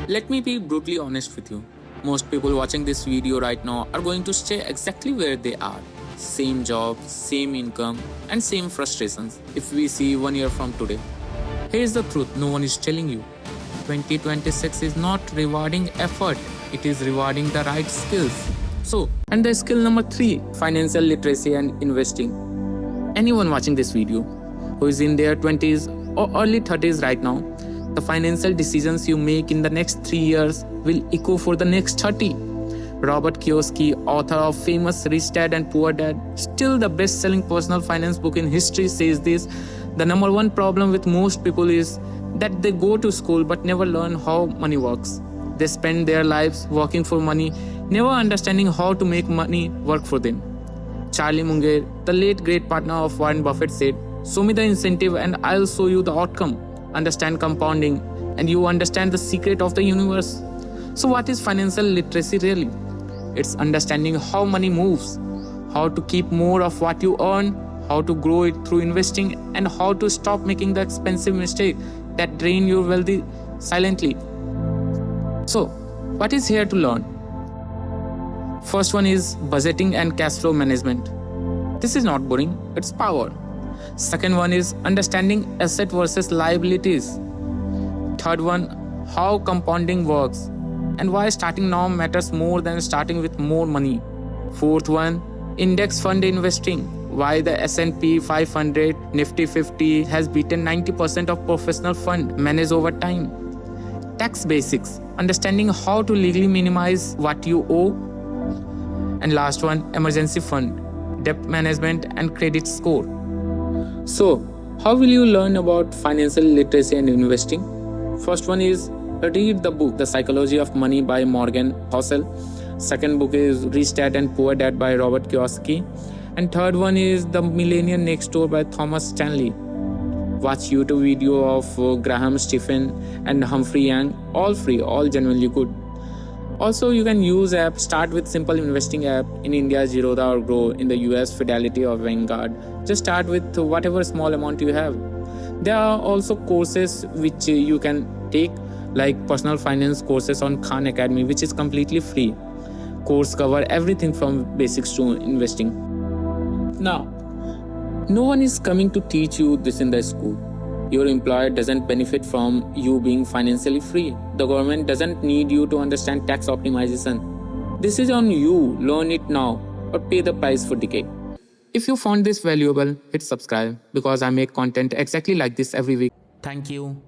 Let me be brutally honest with you. Most people watching this video right now are going to stay exactly where they are. Same job, same income, and same frustrations if we see 1 year from today. Here's the truth no one is telling you. 2026 is not rewarding effort, it is rewarding the right skills. And the skill number 3, financial literacy and investing. Anyone watching this video who is in their 20s or early 30s right now, the financial decisions you make in the next 3 years will echo for the next 30. Robert Kiyosaki, author of famous Rich Dad and Poor Dad, still the best-selling personal finance book in history, says this: the number one problem with most people is that they go to school but never learn how money works. They spend their lives working for money, never understanding how to make money work for them. Charlie Munger, the late great partner of Warren Buffett, said, "Show me the incentive and I'll show you the outcome. Understand compounding and you understand the secret of the universe." So what is financial literacy really? It's understanding how money moves, how to keep more of what you earn, how to grow it through investing, and how to stop making the expensive mistake that drain your wealth silently. So, what is here to learn? First one is budgeting and cash flow management. This is not boring, it's power. Second one is understanding asset versus liabilities. Third one, how compounding works and why starting now matters more than starting with more money. Fourth one, index fund investing. Why the S&P 500, Nifty 50 has beaten 90% of professional fund managed over time. Tax basics, understanding how to legally minimize what you owe. And last one, emergency fund, debt management and credit score. So, how will you learn about financial literacy and investing? First one is read the book The Psychology of Money by Morgan Housel. Second book is Rich Dad and Poor Dad by Robert Kiyosaki. And third one is The Millionaire Next Door by Thomas Stanley. Watch YouTube video of Graham Stephan and Humphrey Yang, all free, all genuinely good. Also, you can use app. Start with simple investing app. In India, Zerodha or Grow. In the US, Fidelity or Vanguard. Just start with whatever small amount you have. There are also courses which you can take, like personal finance courses on Khan Academy, which is completely free. Course cover everything from basics to investing. Now, no one is coming to teach you this in the school. Your employer doesn't benefit from you being financially free. The government doesn't need you to understand tax optimization. This is on you. Learn it now or pay the price for decay. If you found this valuable, hit subscribe because I make content exactly like this every week. Thank you.